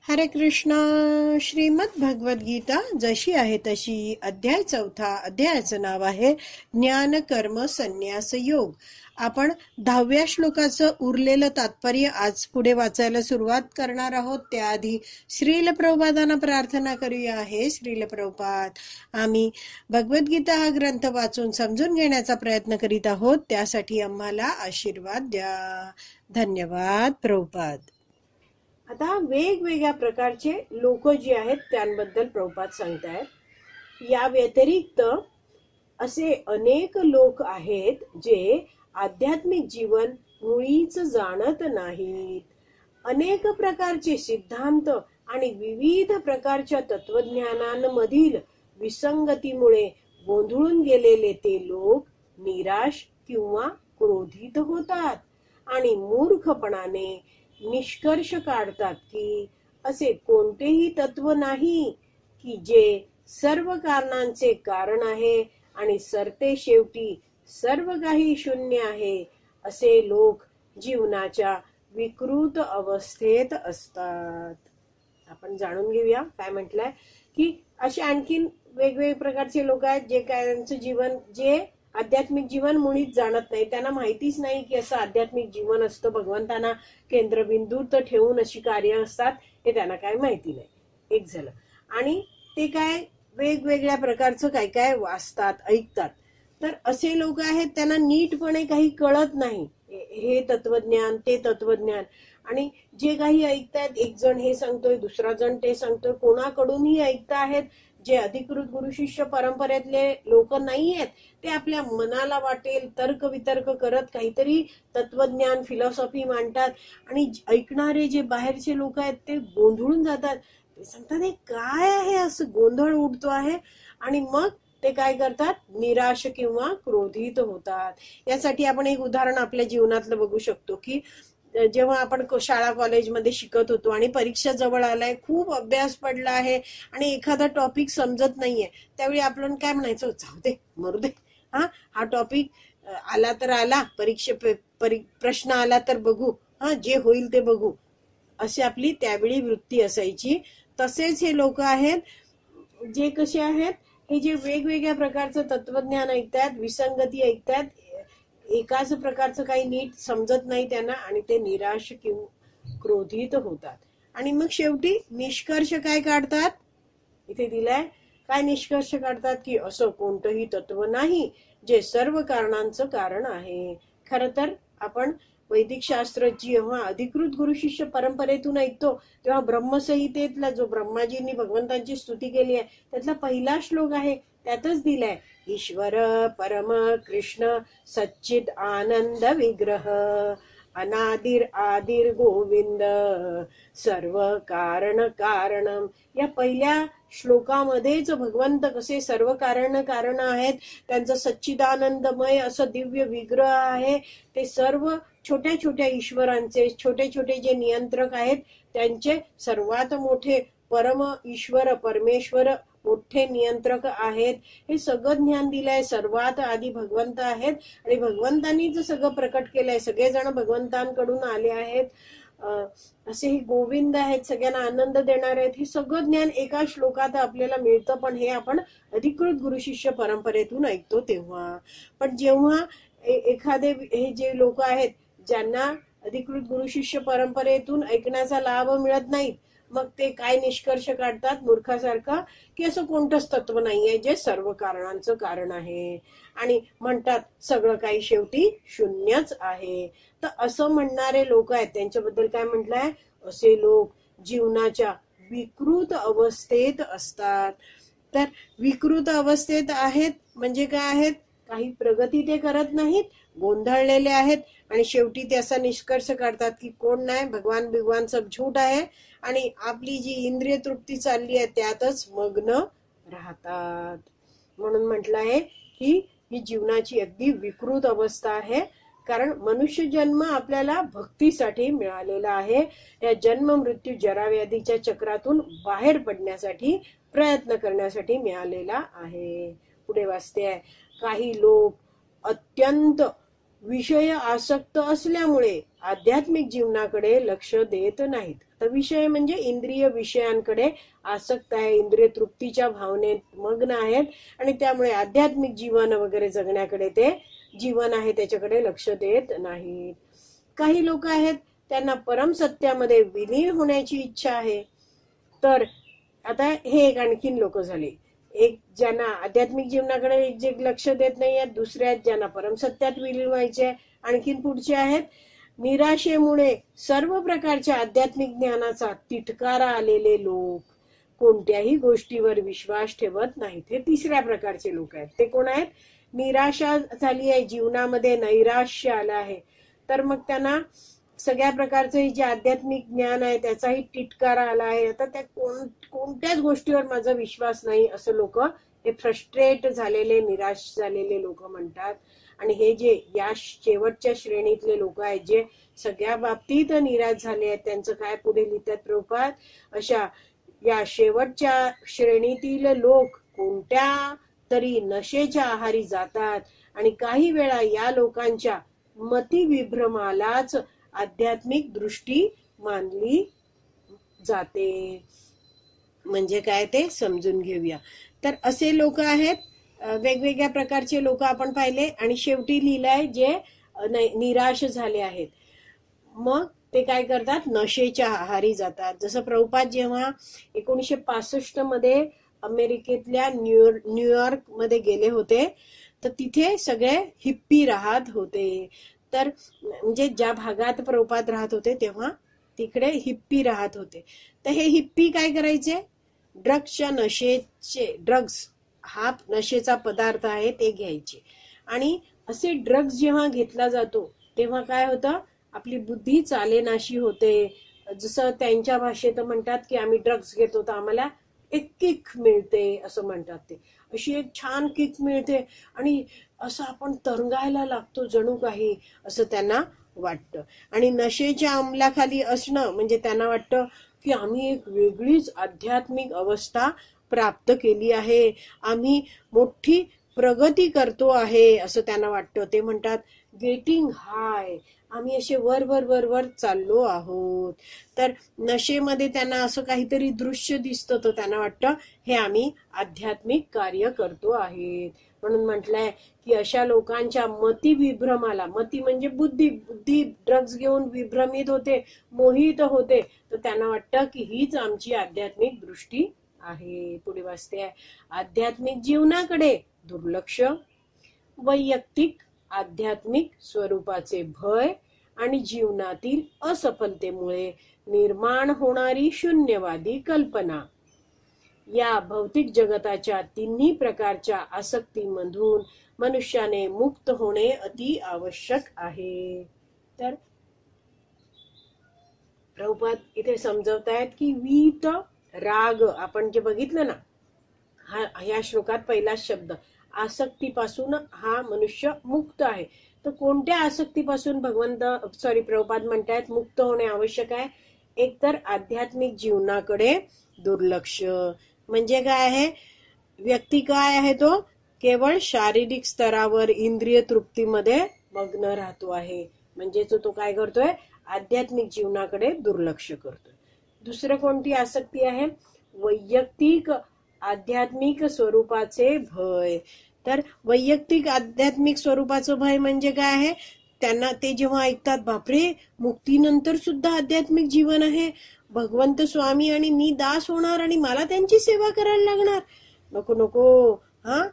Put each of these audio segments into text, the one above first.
हरे कृष्णा. श्रीमद भगवद गीता जशी आहे तशी, अध्याय 4. अध्यायाचं नाव आहे ज्ञान कर्म संन्यास योग. आपण 10व्या श्लोकाचं उरलेलं तात्पर्य आज पुढे वाचायला सुरुवात करणार आहोत. त्याआधी श्रील प्रभुपादांना प्रार्थना करूया. हे श्रील प्रभुपाद, आम्ही भगवद्गीता हा ग्रंथ वाचून समजून घेण्याचा प्रयत्न करीत आहोत, त्यासाठी आम्हाला आशीर्वाद द्या. धन्यवाद प्रभुपाद. आता वेगवेगळ्या प्रकारचे लोक जे आहेत त्यांबद्दल प्रभुपाद सांगतायत. या व्यतिरिक्त असे अनेक लोक आहेत जे आध्यात्मिक जीवन मुळीच जाणत नाहीत. अनेक प्रकारचे सिद्धांत आणि विविध प्रकारच्या तत्वज्ञानांमधील विसंगतीमुळे गोंधळून गेलेले ते लोक निराश किंवा क्रोधित होतात आणि मूर्खपणाने निष्कर्ष काढतात की असे कोणतेही तत्व नाही की जे सर्व कारणांचे कारण आहे आणि सरते शेवटी सर्व काही शून्य आहे. असे लोक जीवनाच्या विकृत अवस्थेत असतात. आपण जाणून घेऊया काय म्हटलंय की असे आणखीन वेगवेगळे प्रकारचे लोक आहेत जे त्यांचं जीवन जे आध्यात्मिक जीवन मुळीच जाणत नाही. त्यांना माहितीच नाही की असं आध्यात्मिक जीवन असतं. भगवंतांना केंद्रबिंदूत ठेवून अशी कार्य असतात हे त्यांना काय माहिती नाही. एक झालं. आणि ते काय वेगवेगळ्या प्रकारचं काय काय वाचतात, ऐकतात. तर असे लोक आहेत त्यांना नीटपणे काही कळत नाही, हे तत्वज्ञान ते तत्वज्ञान. आणि जे काही ऐकतायत, एक जण हे सांगतोय, दुसरा जण ते सांगतोय, कोणाकडूनही ऐकता आहेत. जे अधिकृत गुरु शिष्य परंपरेतले लोक नाही आहेत ते आपल्या मनाला वाटेल तर्क वितर्क करत काहीतरी तत्वज्ञान फिलॉसॉफी मांडतात. आणि ऐकणारे जे बाहेरचे लोक आहेत ते गोंधळून जातात. ते सांगतात हे काय आहे, असं गोंधळ उडतो आहे. आणि मग ते काय करतात, निराश किंवा क्रोधित होतात. यासाठी आपण एक उदाहरण आपल्या जीवनातलं बघू शकतो की जेव्हा आपण शाळा कॉलेजमध्ये शिकत होतो आणि परीक्षा जवळ आलाय, खूप अभ्यास पडला आहे आणि एखादा टॉपिक समजत नाहीये, त्यावेळी आपण काय म्हणायचं, जाऊ दे मरू दे, हा टॉपिक आला तर आला, प्रश्न आला तर बघू, जे होईल ते बघू, अशी आपली त्यावेळी वृत्ती असायची. तसेच हे लोक आहेत जे कसे आहेत, हे जे वेगवेगळ्या प्रकारचं तत्वज्ञान ऐकतात, विसंगती ऐकतात, एकाच प्रकारचं काही नीट समजत नाही त्यांना आणि ते निराश किंवा क्रोधित होतात. आणि मग शेवटी निष्कर्ष काय काढतात, इथे दिलाय काय निष्कर्ष काढतात की असं कोणतंही तत्व नाही जे सर्व कारणांचं कारण आहे. खर तर आपण वैदिक शास्त्र जेव्हा अधिकृत गुरु शिष्य परंपरेतून ऐकतो तेव्हा ब्रह्मसंहितेतला जो ब्रह्माजींनी भगवंतांची स्तुती केली आहे त्यातला पहिला श्लोक आहे, त्यातच दिलाय ईश्वर परम कृष्ण सच्चिद आनंद विग्रह अनादिर आदिर गोविंद सर्व कारण कारणम. या पहिल्या श्लोकामध्येच भगवंत कसे सर्व कारण आहेत, त्यांचं सच्चिदानंदमय असं दिव्य विग्रह आहे. ते सर्व छोट्या छोट्या ईश्वरांचे छोटे छोटे जे नियंत्रक आहेत त्यांचे सर्वात मोठे परम ईश्वर परमेश्वर मोठे नियंत्रक आहेत. हे सगळं ज्ञान दिलंय. सर्वात आधी भगवंत आहेत आणि भगवंतांनी जे सगळं प्रकट केलंय, सगळेजण भगवंतांकडून आले आहेत. असे हे गोविंद आहेत, सगळ्यांना आनंद देणार आहेत. हे सगळं ज्ञान एका श्लोकात आपल्याला मिळतं, पण हे आपण अधिकृत गुरु शिष्य परंपरेतून ऐकतो तेव्हा. पण जेव्हा एखादे हे जे लोक आहेत ज्यांना अधिकृत गुरु शिष्य परंपरेतून ऐकण्याचा लाभ मिळत नाही, मग ते काय निष्कर्ष काढतात मूर्खासारखा की असं कोणतंच तत्व नाहीये जे सर्व कारणांचं कारण आहे आणि म्हणतात सगळं काही शेवटी शून्यच आहे. तर असं म्हणणारे लोक आहेत त्यांच्याबद्दल काय म्हटलंय, असे लोक जीवनाच्या विकृत अवस्थेत असतात. तर विकृत अवस्थेत आहेत म्हणजे काय आहेत, काही प्रगती ते करत नाहीत, गोंधळलेले आहेत आणि शेवटी ते असा निष्कर्ष काढतात की कोण नाही, भगवान सब झूठ आहे आणि आपली जी इंद्रिय तृप्ती चालली आहे त्यातच मग्न राहतात. म्हणून म्हटलं आहे की ही जीवनाची अगदी विकृत अवस्था आहे. कारण मनुष्य जन्म आपल्याला भक्तीसाठी मिळालेला आहे. या जन्म मृत्यू जरा व्याधीच्या चक्रातून बाहेर पडण्यासाठी प्रयत्न करण्यासाठी मिळालेला आहे. पुढे वाचते आहे, काही लोक अत्यंत विषय आसक्त असल्यामुळे आध्यात्मिक जीवनाकडे लक्ष देत नाहीत. तर विषय म्हणजे इंद्रिय विषयांकडे आसक्त आहे, इंद्रिय तृप्तीच्या भावनेत मग्न आहेत आणि त्यामुळे आध्यात्मिक जीवन वगैरे जगण्याकडे ते जीवन आहे त्याच्याकडे लक्ष देत नाहीत. काही लोक आहेत त्यांना परम सत्यामध्ये विलीन होण्याची इच्छा आहे. तर आता हे एक आणखीन लोक झाले, एक ज्यांना आध्यात्मिक जीवनाकडे जे लक्ष देत नाही आहेत, दुसऱ्या ज्यांना परमसत्यात विलीन व्हायचे. आणखीन पुढचे आहेत निराशेमुळे सर्व प्रकारच्या आध्यात्मिक ज्ञानाचा तिटकारा आलेले लोक, कोणत्याही गोष्टीवर विश्वास ठेवत नाहीत. हे तिसऱ्या प्रकारचे लोक आहेत. ते कोण आहेत? निराशा झाली आहे, जीवनामध्ये नैराश्य आलं आहे, तर मग त्यांना सगळ्या प्रकारचे जे आध्यात्मिक ज्ञान आहे त्याचाही तिटकारा आला आहे. आता त्या कोणत्याच गोष्टीवर माझा विश्वास नाही असं लोक, हे फ्रस्ट्रेट झालेले, निराश झालेले लोक म्हणतात. आणि हे जे या शेवटच्या श्रेणीतले लोक आहेत जे सगळ्या बाबतीत निराश झाले आहेत, त्यांचं काय पुढे लिहितात प्रभुपाद, अशा या शेवटच्या श्रेणीतील लोक कोणत्या तरी नशेच्या आहारी जातात आणि काही वेळा या लोकांच्या मतिविभ्रमालाच आध्यात्मिक दृष्टी मानली जाते. म्हणजे काय ते समजून घेऊया. तर असे लोक आहेत, वेगवेगळ्या प्रकारचे लोक आपण पाहिले. आणि शेवटी लिहिलंय जे निराश झाले आहेत, मग ते काय करतात? नशेच्या आहारी जातात. जसं प्रभुपाद जेव्हा 1965 मध्ये अमेरिकेतल्या न्यूयॉर्क मध्ये गेले होते, तर तिथे सगळे हिप्पी राहत होते. तर म्हणजे ज्या भागात प्रभुपाद राहत होते तेव्हा तिकडे हिप्पी राहत होते. तर हे हिप्पी काय करायचे? ड्रग्सच्या नशेचे, ड्रग्स हा नशेचा पदार्थ आहे ते घ्यायचे. आणि असे ड्रग्स जेव्हा घेतला जातो तेव्हा काय होतं? आपली बुद्धी चालेनाशी होते. जसं त्यांच्या भाषेत म्हणतात की आम्ही ड्रग्स घेतो तर आम्हाला एक किक मिळते असं म्हणतात. ते अशी एक छान किक मिळते आणि असं आपण तरंगायला लागतो जणू काही, असं त्यांना वाटतं. आणि नशेच्या अंमलाखाली असणं म्हणजे त्यांना वाटतं की आम्ही एक वेगळीच आध्यात्मिक अवस्था प्राप्त केली आहे, आम्ही मोठी प्रगती करतो आहे असं त्यांना वाटतं. ते म्हणतात गेटिंग हाय, आम्ही असे वर वर वर वर चाललो आहोत. तर नशेमध्ये त्यांना असं काहीतरी दृश्य दिसतं, तर त्यांना वाटतं हे आम्ही आध्यात्मिक कार्य करतो आहे. म्हणून म्हटलंय की अशा लोकांच्या मती विभ्रमाला, मती म्हणजे बुद्धी, बुद्धी ड्रग्स घेऊन विभ्रमित होते, मोहित होते, तर त्यांना वाटतं की हीच आमची आध्यात्मिक दृष्टी आहे. पुढे वाचते आहे, आध्यात्मिक जीवनाकडे दुर्लक्ष, वैयक्तिक आध्यात्मिक स्वरूपाचे भय आणि जीवनातील असफलतेमुळे निर्माण होणारी शून्यवादी कल्पना, या भौतिक जगताच्या तिन्ही प्रकारच्या आसक्तीमधून मनुष्याने मुक्त होणे अति आवश्यक आहे. तर प्रभुपाद इथे समजवतायत की वीत राग, आपण जे बघितलं ना, ह्या श्लोकात पहिलाच शब्द, आसक्तीपासून हा मनुष्य मुक्त आहे. तर कोणत्या आसक्तीपासून प्रभुपाद म्हणतायत मुक्त होणे आवश्यक आहे? एक तर आध्यात्मिक जीवनाकडे दुर्लक्ष, म्हणजे काय आहे? व्यक्ती काय आहे? तो केवळ शारीरिक स्तरावर इंद्रिय तृप्तीमध्ये मग्न राहतो आहे. म्हणजे तो काय करतोय? आध्यात्मिक जीवनाकडे दुर्लक्ष करतोय. दुसरं कोणती आसक्ती आहे? वैयक्तिक आध्यात्मिक स्वरूपाचे भय. तर वैयक्तिक आध्यात्मिक स्वरूपाचं भय म्हणजे काय आहे? त्यांना ते जेव्हा ऐकतात, बापरे मुक्तीनंतर सुद्धा आध्यात्मिक जीवन आहे, भगवंत स्वामी आणि मी दास होणार आणि मला त्यांची सेवा करायला लागणार, नको नको. हा,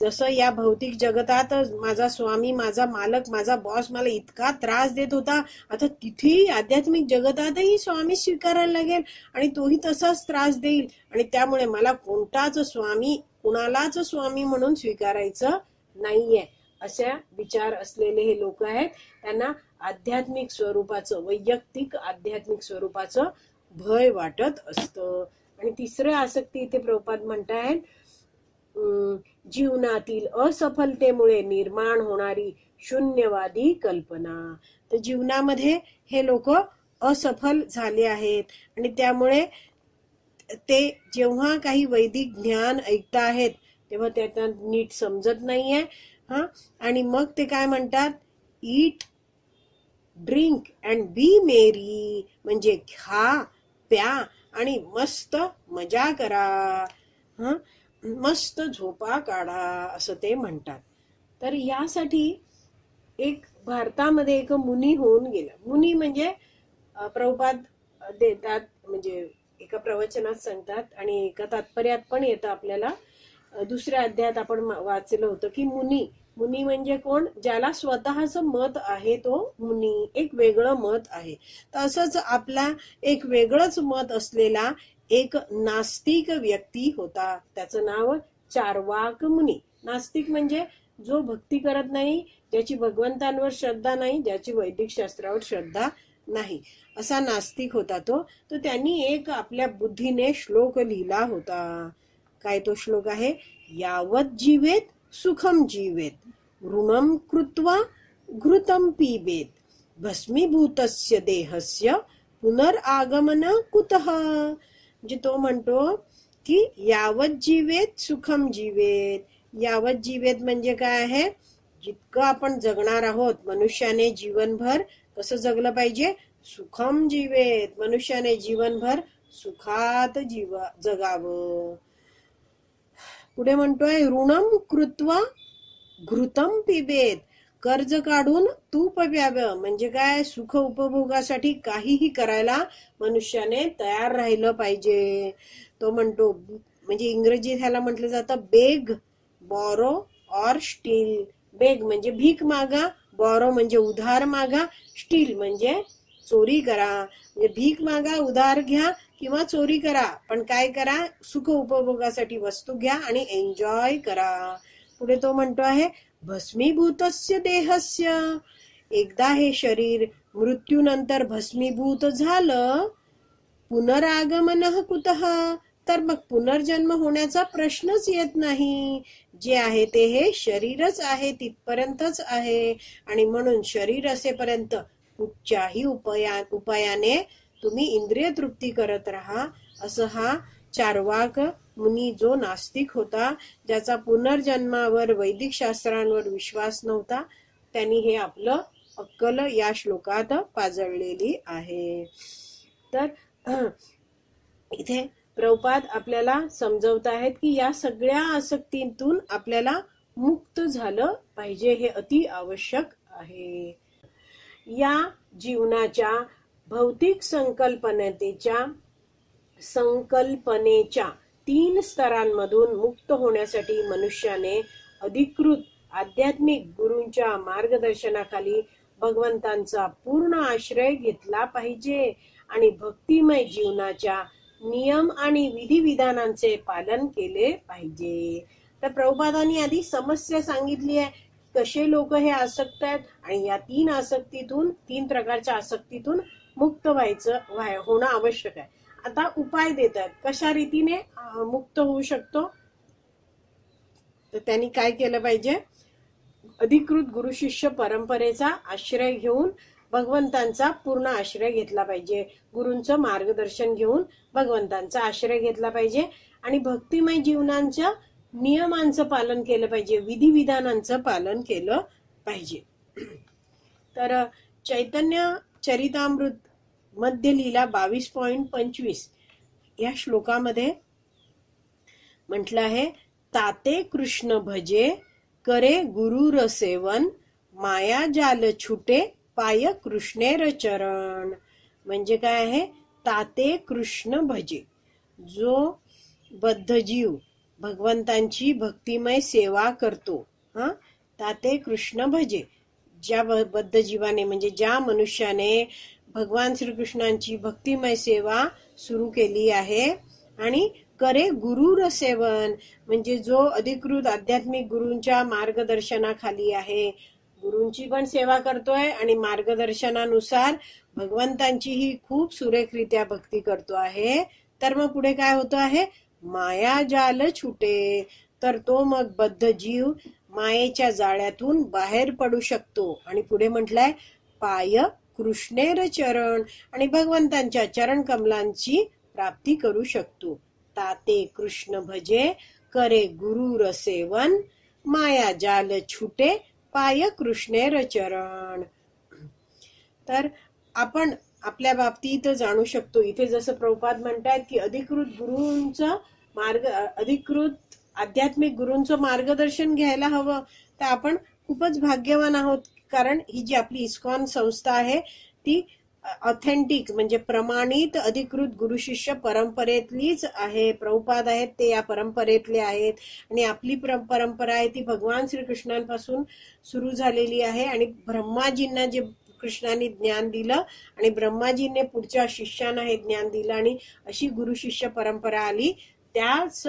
जसं या भौतिक जगतात माझा स्वामी, माझा मालक, माझा बॉस मला इतका त्रास देत होता, आता तिथेही आध्यात्मिक जगतातही स्वामी स्वीकारायला लागेल आणि तोही तसाच त्रास देईल, आणि त्यामुळे मला कोणताच स्वामी, कुणालाच स्वामी म्हणून स्वीकारायचं नाहीये. अशा विचार असलेले हे लोक आहेत. त्यांना आध्यात्मिक स्वरूपाचं, वैयक्तिक आध्यात्मिक स्वरूपाचं भय वाटत असतं. आणि तिसरं आसक्ती इथे प्रभुपाद म्हणतायत, जीवनातील असफलतेमुळे निर्माण होणारी शून्यवादी कल्पना. तर जीवनामध्ये हे लोक असफल झाले आहेत आणि त्यामुळे ते जेव्हा काही वैदिक ज्ञान ऐकत आहेत तेव्हा त्यांना नीट समजत नाहीये. आणि मग ते काय म्हणतात? ईट, ड्रिंक अँड बी मेरी, म्हणजे खा, प्या आणि मस्त मजा करा, मस्त झोपा काढा, असं ते म्हणतात. तर यासाठी एक भारतामध्ये एक मुनी होऊन गेला. मुनी म्हणजे प्रभुपाद देतात, म्हणजे एका प्रवचनात सांगतात आणि एका तात्पर्यात पण येतं आपल्याला. दुसऱ्या अध्यायात आपण वाचलं होतं की मुनी मुनी म्हणजे कोण? ज्याला स्वतःच मत आहे तो मुनी, एक वेगळं मत आहे. तसंच आपला एक वेगळंच मत असलेला एक नास्तिक व्यक्ती होता, त्याचं नाव चार्वाक मुनी. नास्तिक म्हणजे जो भक्ती करत नाही, ज्याची भगवंतांवर श्रद्धा नाही, ज्याची वैदिक शास्त्रावर श्रद्धा नाही, असा नास्तिक होता तो. तर त्यांनी एक आपल्या बुद्धीने श्लोक लिहिला होता. काय तो श्लोक आहे? यावत जीवेत सुखम जीवेत, ऋणम कृत्वा घृतम पिबेत, भस्मीभूतस्य देहस्य पुनरागमन कुतः. म्हणजे तो म्हणतो की यावत जीवेत सुखम जीवेत. यावत जीवेत म्हणजे काय आहे? जितकं आपण जगणार आहोत, मनुष्याने जीवनभर कसं जगलं पाहिजे? सुखम जीवेत. मनुष्याने जीवनभर सुखात जगावं. पुढे म्हणतोय ऋणम कृत्वा घृतम पिबेत. कर्ज काढून तूप प्यावं. म्हणजे काय? सुख उपभोगासाठी काहीही करायला मनुष्याने तयार राहिलं पाहिजे. तो म्हणतो, म्हणजे इंग्रजीत ह्याला म्हटलं जातं बेग, बॉरो ऑर स्टील. बेग म्हणजे भीक मागा, बॉरो म्हणजे उधार मागा, स्टील म्हणजे चोरी करा. म्हणजे भीक मागा, उधार घ्या किंवा चोरी करा, पण काय करा? सुख उपभोगासाठी वस्तू घ्या आणि एन्जॉय करा. पुढे तो म्हणतो आहे भस्मीभूतस्य देहस्य. एकदा हे शरीर मृत्यूनंतर भस्मीभूत झालं, पुनरागमन कुतः. तर मग पुनर्जन्म होण्याचा प्रश्नच येत नाही. जे आहे ते हे शरीरच आहे, तिथपर्यंतच आहे. आणि म्हणून शरीर असेपर्यंत कुठच्याही उपायाने तुम्ही इंद्रिय तृप्ती करत राहा, असं हा चार्वाक मुनी जो नास्तिक होता, ज्याचा पुनर्जन्मावर वैदिक शास्त्रांवर विश्वास नव्हता, त्यांनी हे आपलं अक्कल या श्लोकात पाजळलेली आहे. तर इथे प्रभुपाद आपल्याला समजवत आहेत की या सगळ्या आसक्तीतून आपल्याला मुक्त झालं पाहिजे, हे अति आवश्यक आहे. या जीवनाच्या भौतिक संकल्पनेच्या 3 स्तरांमधून मुक्त होण्यासाठी मनुष्याने अधिकृत आध्यात्मिक गुरूंच्या मार्गदर्शनाखाली भगवंतांचा पूर्ण आश्रय घेतला पाहिजे आणि भक्तिमय जीवनाच्या नियम आणि विधिविधानांचे पालन केले पाहिजे. तर प्रभुपादांनी आधी समस्या सांगितली आहे, कसे लोक हे आसक्त आहेत आणि या 3 प्रकारच्या आसक्तीतून मुक्त होणं आवश्यक आहे. आता उपाय देतात, कशा रीतीने मुक्त होऊ शकतो. तर त्यांनी काय केलं पाहिजे? अधिकृत गुरु शिष्य परंपरेचा आश्रय घेऊन भगवंतांचा पूर्ण आश्रय घेतला पाहिजे. गुरूंचं मार्गदर्शन घेऊन भगवंतांचा आश्रय घेतला पाहिजे आणि भक्तिमय जीवनांच्या नियमांचं पालन केलं पाहिजे, विधिविधानांचं पालन केलं पाहिजे. तर चैतन्य चरितामृत मध्ये लिहिला 22.25 या श्लोकामध्ये म्हटलं आहे, ताते कृष्ण भजे करे गुरुर सेवन, माया जाल छुटे पाय कृष्णेर चरण. म्हणजे काय आहे? ताते कृष्ण भजे. जो बद्ध जीव भगवंतांची भक्तिमय सेवा करतो, ताते कृष्ण भजे. ज्या बद्ध जीवाने म्हणजे ज्या मनुष्याने भगवान श्रीकृष्णांची भक्तिमय सेवा सुरू केली आहे आणि करे गुरुर सेवन, म्हणजे जो अधिकृत आध्यात्मिक गुरूंच्या मार्गदर्शनाखाली आहे, गुरूंची पण सेवा करतोय आणि मार्गदर्शनानुसार भगवंतांचीही खूप सुरेखरित्या भक्ती करतो आहे. तर मग पुढे काय होतं आहे? माया जाल छुटे. तर तो मग बद्ध जीव मायेच्या जाळ्यातून बाहेर पडू शकतो. आणि पुढे म्हटलंय पाय कृष्णेर चरण, आणि भगवंतांच्या चरण कमलांची प्राप्ती करू शकतो. ताते कृष्ण भजे करे गुरुर सेवन, माया जाल छुटे पाय कृष्णेर चरण. तर आपण आपल्या बाबतीत जाणू शकतो. इथे जसं प्रभुपाद म्हणतात की अधिकृत आध्यात्मिक गुरूंचं मार्गदर्शन घ्यायला हवं, तर आपण खूपच भाग्यवान आहोत. कारण ही जी आपली इस्कॉन संस्था आहे ती ऑथेंटिक म्हणजे प्रमाणित अधिकृत गुरु शिष्य परंपरेतलीच आहे. प्रभुपाद आहेत ते या परंपरेतले आहेत आणि आपली परंपरा आहे ती भगवान श्रीकृष्णांपासून सुरू झालेली आहे. आणि ब्रह्माजींना जे कृष्णाने ज्ञान दिलं आणि ब्रह्माजीने पुढच्या शिष्यांना हे ज्ञान दिलं आणि अशी गुरु शिष्य परंपरा आली. त्याच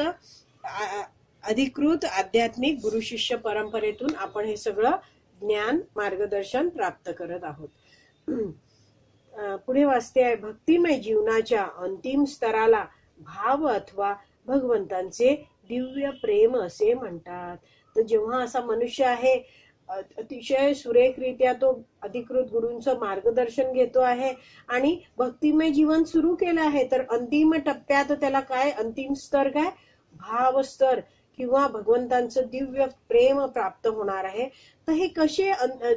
अधिकृत आध्यात्मिक गुरु शिष्य परंपरेतून आपण हे सगळं ज्ञान मार्गदर्शन प्राप्त करत आहोत. पुढे वाचते आहे, भक्तिमय जीवनाच्या अंतिम स्तराला भाव अथवा भगवंतांचे दिव्य प्रेम असे म्हणतात. तर जेव्हा असा मनुष्य आहे अतिशय सुरेखरित्या तो अधिकृत गुरूंचं मार्गदर्शन घेतो आहे आणि भक्तिमय जीवन सुरू केलं आहे, तर अंतिम टप्प्यात त्याला काय अंतिम स्तर काय भाव स्तर किंवा भगवंतांचं दिव्य प्रेम प्राप्त होणार आहे. तर हे कसे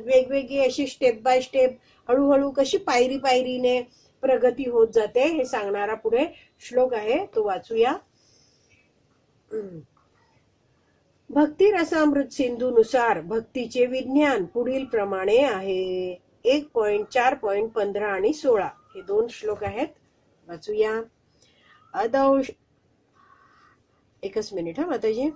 वेगवेगळे असे स्टेप बाय स्टेप हळूहळू कशी पायरी पायरीने प्रगती होत जाते हे सांगणारा पुढे श्लोक आहे, तो वाचूया. भक्ती रसामृत सिंधूनुसार भक्तीचे विज्ञान पुढील प्रमाणे आहे. 1.4.15 आणि 16 हे 2 श्लोक आहेत, वाचूया. एकच मिनिट हा माताजी.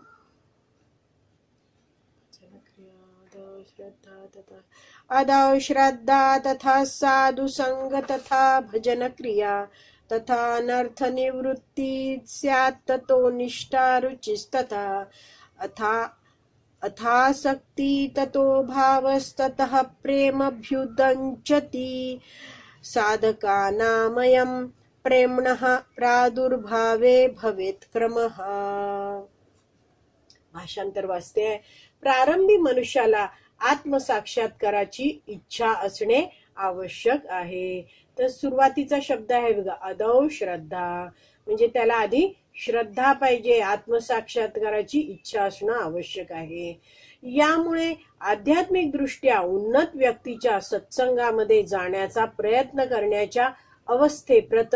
अदौ श्रद्धा तथा साधु संग तथा भजन क्रिया तथा अनर्थ निवृत्ती स्यात् ततो निष्ठा रुचिस्तथा अथासक्ति ततो भावस्ततः प्रेमभ्युदञ्चति साधकानामयं प्रेम्णः प्रादुर्भावे भवेत् क्रमः. भाषांतर वाचते आहे. प्रारंभी मनुष्याला आत्मसाक्षात्काराची इच्छा असणे आवश्यक आहे. तर सुरुवातीचा शब्द आहे बघा अदौ श्रद्धा, म्हणजे त्याला आधी श्रद्धा पाहिजे, आत्मसाक्षात्काराची इच्छा असणं आवश्यक आहे. यामुळे आध्यात्मिक दृष्ट्या उन्नत व्यक्तीच्या सत्संगामध्ये जाण्याचा प्रयत्न करण्याच्या अवस्थेप्रत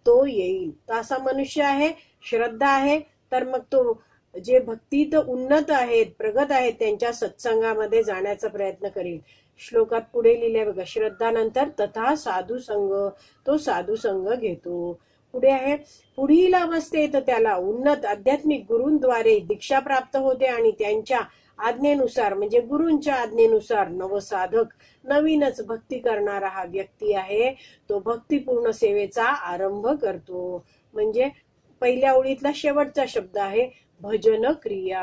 तो येईल. तर असा मनुष्य आहे, श्रद्धा आहे, तर मग तो जे भक्तीत उन्नत आहेत प्रगत आहेत त्यांच्या सत्संगामध्ये जाण्याचा प्रयत्न करेल. श्लोकात पुढे लिहिले बघा, श्रद्धानंतर तथा साधू संघ, तो साधू संघ घेतो. पुढे आहे, पुढील अवस्थेत त्याला उन्नत आध्यात्मिक गुरूंद्वारे दीक्षा प्राप्त होते आणि त्यांच्या आज्ञेनुसार म्हणजे गुरूंच्या आज्ञेनुसार नवसाधक नवीनच भक्ती करणारा हा व्यक्ती आहे, तो भक्तिपूर्ण सेवेचा आरंभ करतो. म्हणजे पहिल्या ओळीतला शेवटचा शब्द आहे भजन क्रिया,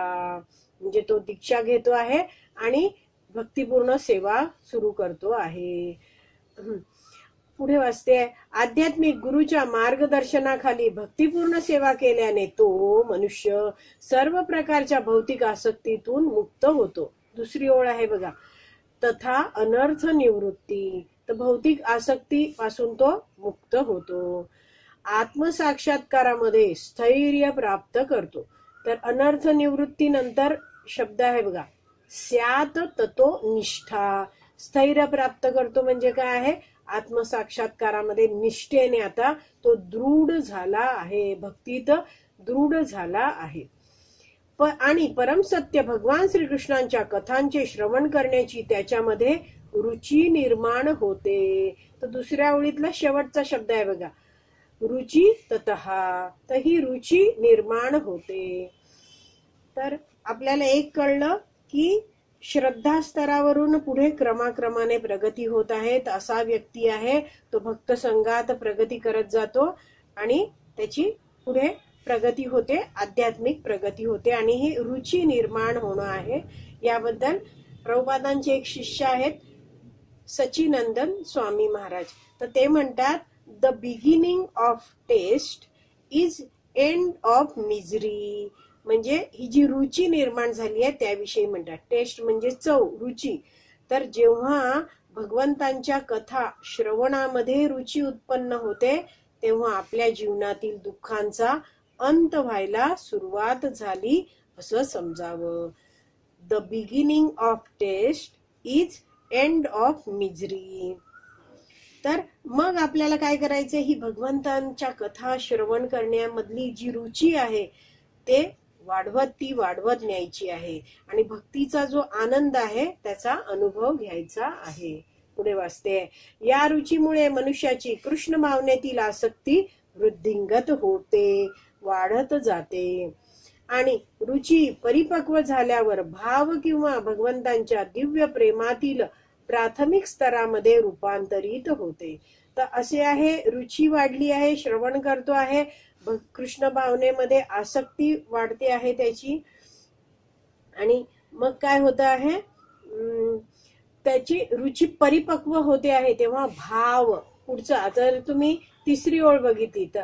म्हणजे तो दीक्षा घेतो आहे आणि भक्तिपूर्ण सेवा सुरू करतो आहे. पुढे वाचते, आध्यात्मिक गुरुच्या मार्गदर्शनाखाली भक्तिपूर्ण सेवा केल्याने तो मनुष्य सर्व प्रकारच्या भौतिक आसक्तीतून मुक्त होतो. दुसरी ओळ आहे बघा, तथा अनर्थ निवृत्ती, तर भौतिक आसक्ती पासून तो मुक्त होतो. आत्मसाक्षात्कारामध्ये स्थैर्य प्राप्त करतो. तर अनर्थ निवृत्ती नंतर शब्द आहे बघा स्यात ततो निष्ठा, स्थैर्य प्राप्त करतो म्हणजे काय आहे, आत्मसाक्षात्कारामध्ये निष्ठेने आता तो दृढ झाला आहे, भक्तीत दृढ झाला आहे. आणि परमसत्य भगवान श्रीकृष्णांच्या कथांचे श्रवण करण्याची त्याच्यामध्ये रुची निर्माण होते. तर दुसऱ्या ओळीतला शेवटचा शब्द आहे बघा रुची ततः, तर ही रुची निर्माण होते. तर आपल्याला एक कळलं की श्रद्धा स्तरावरून पुढे क्रमाक्रमाने प्रगती होत आहे. असा व्यक्ती आहे तो भक्त संघात प्रगती करत जातो आणि त्याची पुढे प्रगती होते, आध्यात्मिक प्रगती होते आणि ही रुची निर्माण होणं आहे. याबद्दल प्रभुपादांचे एक शिष्य आहेत सचिनंदन स्वामी महाराज, तर ते म्हणतात the beginning of test is end of misery, म्हणजे ही जी रुची निर्माण झाली आहे त्याविषयी म्हणतात. टेस्ट म्हणजे चव, रुची. तर जेव्हा भगवंतांच्या कथा श्रवणामध्ये रुची उत्पन्न होते तेव्हा आपल्या जीवनातील दुःखांचा अंत व्हायला सुरुवात झाली असं समजावं. The beginning of test is end of misery. तर मग आपल्याला काय करायचंय, ही भगवंतांच्या कथा श्रवण करण्यामधली जी रुची आहे ते ती वाढवत न्यायची आहे आणि भक्तीचा जो आनंद आहे त्याचा अनुभव घ्यायचा आहे. पुढे वाचते, या रुचीमुळे मनुष्याची कृष्ण भावनेतील आसक्ती वृद्धिंगत होते, वाढत जाते आणि रुची परिपक्व झाल्यावर भाव किंवा भगवंतांच्या दिव्य प्रेमातील प्राथमिक स्तरामध्ये रूपांतरित होते. तर असे आहे, रुची वाढली आहे, श्रवण करतो आहे, कृष्ण भावनेमध्ये आसक्ती वाढते आहे त्याची, आणि मग काय होत आहे, त्याची रुची परिपक्व होते आहे, तेव्हा भाव पुढचा, जर तुम्ही तिसरी ओळ बघितली तर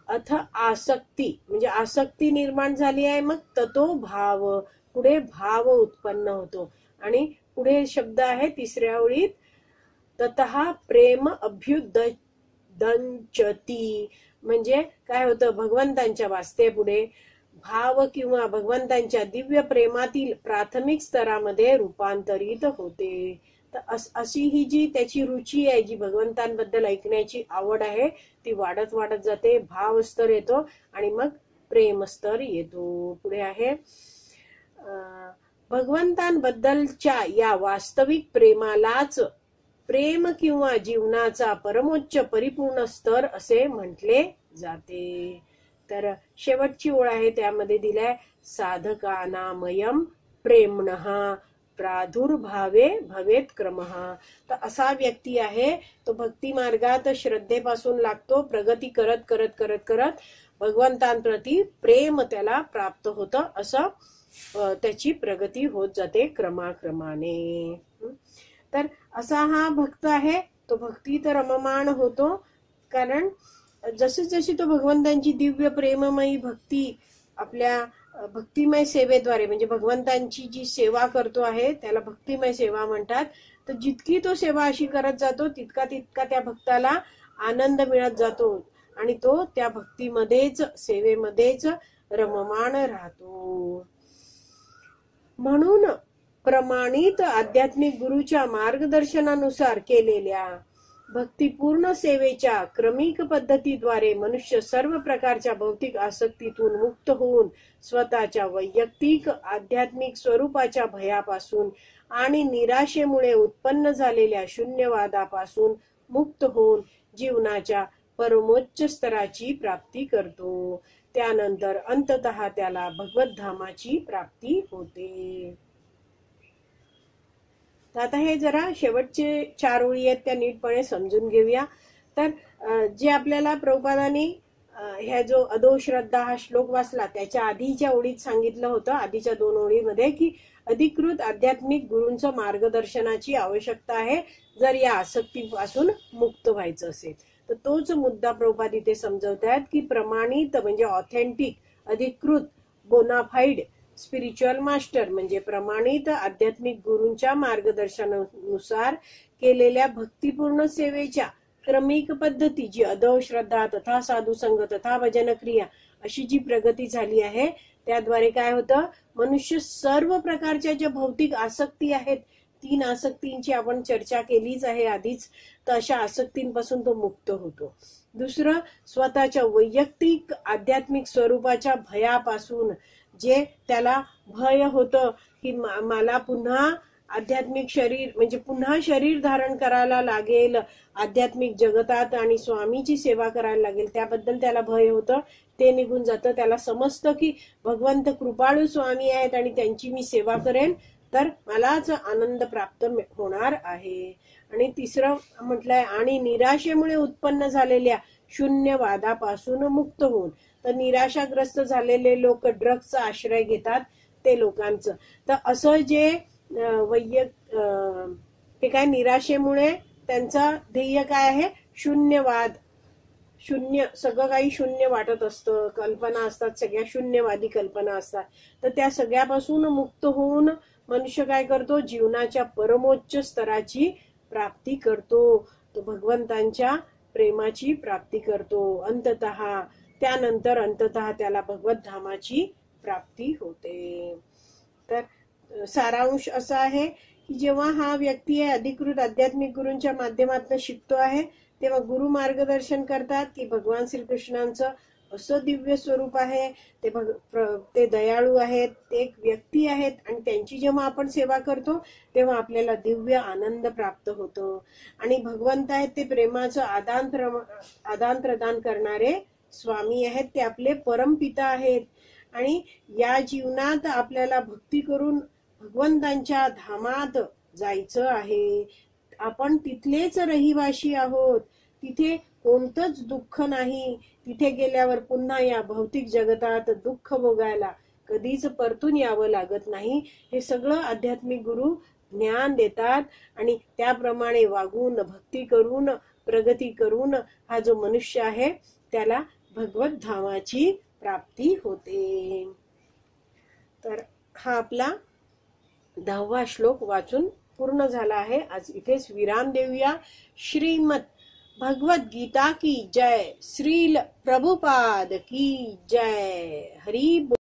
अथ आसक्ती म्हणजे आसक्ती निर्माण झाली आहे, मग ततो भाव, पुढे भाव उत्पन्न होतो आणि पुढे शब्द आहे तिसऱ्या ओळीत, ततः प्रेम अभ्युदंचती, म्हणजे काय होतं, भगवंतांच्या वास्ते पुढे भाव किंवा भगवंतांच्या दिव्य प्रेमातील प्राथमिक स्तरामध्ये रूपांतरित होते. तर अशी ही जी त्याची रुची आहे, जी भगवंतांबद्दल ऐकण्याची आवड आहे, ती वाढत वाढत जाते, भाव स्तर येतो आणि मग प्रेम स्तर येतो. पुढे आहे, भगवंतांबद्दलच्या या वास्तविक प्रेमालाच प्रेम किंवा जीवनाचा परमोच्च परिपूर्ण स्तर असे म्हटले जाते. तर शेवटची ओळ आहे, त्यामध्ये दिलाय, साधकानामयम प्रेमणः प्रादुर्भावे भवेत क्रमः. तर असा व्यक्ती आहे, तो भक्ती मार्गात श्रद्धेपासून लागतो, प्रगती करत करत करत करत भगवंतांप्रती प्रेम त्याला प्राप्त होतं, असं त्याची प्रगती होत जाते क्रमाक्रमाने. तर असा हा भक्त आहे, तो भक्तीत रममाण होतो, कारण जशी जशी तो भगवंतांची दिव्य प्रेममयी भक्ती आपल्या भक्तिमय सेवेद्वारे, म्हणजे भगवंतांची जी सेवा करतो आहे त्याला भक्तिमय सेवा म्हणतात, तर जितकी तो सेवा अशी करत जातो तितका तितका त्या भक्ताला आनंद मिळत जातो आणि तो त्या भक्तीमध्येच सेवेमध्येच रममाण राहतो. म्हणून प्रमाणित आध्यात्मिक गुरुच्या मार्गदर्शनानुसार केलेल्या भक्तिपूर्ण सेवेच्या क्रमिक पद्धतीद्वारे मनुष्य सर्व प्रकारच्या भौतिक आसक्तीतून मुक्त होऊन स्वतःच्या वैयक्तिक आध्यात्मिक स्वरूपाच्या भयापासून आणि निराशेमुळे उत्पन्न झालेल्या शून्यवादापासून मुक्त होऊन जीवनाच्या परमोच्च स्तराची प्राप्ती करतो. त्यानंतर अंततः त्याला भगवत धामाची प्राप्ती होते. तर आता हे जरा शेवटचे 4 ओळी आहेत त्या नीटपणे समजून घेऊया. तर जे आपल्याला प्रभुपादांनी ह्या जो अधो श्रद्धा हा श्लोक वाचला त्याच्या आधीच्या ओळीत सांगितलं होतं, आधीच्या 2 ओळीमध्ये, की अधिकृत आध्यात्मिक गुरूंचं मार्गदर्शनाची आवश्यकता आहे जर या आसक्तीपासून मुक्त व्हायचं असेल. तर तोच मुद्दा प्रभुपाद इथे समजवतायत, की प्रमाणित म्हणजे ऑथेंटिक, अधिकृत, बोनाफाईड स्पिरिच्युअल मास्टर म्हणजे प्रमाणित आध्यात्मिक गुरूंच्या मार्गदर्शनानुसार केलेल्या भक्तिपूर्ण सेवेच्या क्रमिक पद्धती, जी अधो श्रद्धा तथा साधुसंग तथा भजन क्रिया अशी जी प्रगती झाली आहे, त्याद्वारे काय होतं, मनुष्य सर्व प्रकारच्या ज्या भौतिक आसक्ती आहेत, 3 आसक्तींची आपण चर्चा केलीच आहे आधीच, तर अशा आसक्तींपासून तो मुक्त होतो. दुसरं, स्वतःच्या वैयक्तिक आध्यात्मिक स्वरूपाच्या भयापासून, जे त्याला भय होतं की मला पुन्हा आध्यात्मिक शरीर म्हणजे पुन्हा शरीर धारण करायला लागेल आध्यात्मिक जगतात आणि स्वामीची सेवा करायला लागेल, त्याबद्दल त्याला भय होतं, ते निघून जातं. त्याला समजतं की भगवंत कृपाळू स्वामी आहेत आणि त्यांची मी सेवा करेन तर मलाच आनंद प्राप्त होणार आहे. आणि तिसरं म्हटलंय, आणि निराशेमुळे उत्पन्न झालेल्या शून्यवादापासून मुक्त होऊन. तर निराशाग्रस्त झालेले लोक ड्रग्सचा आश्रय घेतात, ते लोकांचं. तर असं जे ते काय, निराशेमुळे त्यांचं ध्येय काय आहे, शून्यवाद, शून्य, सगळं काही शून्य वाटत असतं, कल्पना असतात, सगळ्या शून्यवादी कल्पना असतात. तर त्या सगळ्यापासून मुक्त होऊन मनुष्य काय करतो, जीवनाच्या परमोच्च स्तराची प्राप्ती करतो, तो भगवंतांच्या प्रेमाची प्राप्ती करतो अंततः. त्यानंतर अंततः त्याला भगवत धामाची प्राप्ती होते. तर सारांश असा आहे की जेव्हा हा व्यक्ती आहे अधिकृत आध्यात्मिक गुरूंच्या माध्यमातून शिकतो आहे, तेव्हा गुरु मार्गदर्शन करतात की भगवान श्रीकृष्णांचं असं दिव्य स्वरूप आहे, ते दयाळू आहेत, ते एक व्यक्ती आहेत, आणि त्यांची जेव्हा आपण सेवा करतो तेव्हा आपल्याला दिव्य आनंद प्राप्त होतो. आणि भगवंत आहेत ते प्रेमाचं आदान प्रदान करणारे स्वामी आहेत, ते आपले परमपिता आहेत. आणि या जीवनात आपल्याला भक्ती करून भगवंतांच्या धामात जायचं आहे. आपण तिथलेच रहिवाशी आहोत, तिथे कोणतंच दुःख नाही. तिथे गेल्यावर पुन्हा या भौतिक जगतात दुःख भोगायला कधीच परतून यावं लागत नाही. हे सगळं आध्यात्मिक गुरु ज्ञान देतात आणि त्याप्रमाणे वागून भक्ती करून प्रगती करून हा जो मनुष्य आहे त्याला भगवत धामाची प्राप्ती होते. तर हा आपला 10वा श्लोक वाचून पूर्ण झाला आहे. आज इथेच विराम देऊया. श्रीमद भगवद गीता की जय. श्रील प्रभुपाद की जय. हरी बोल.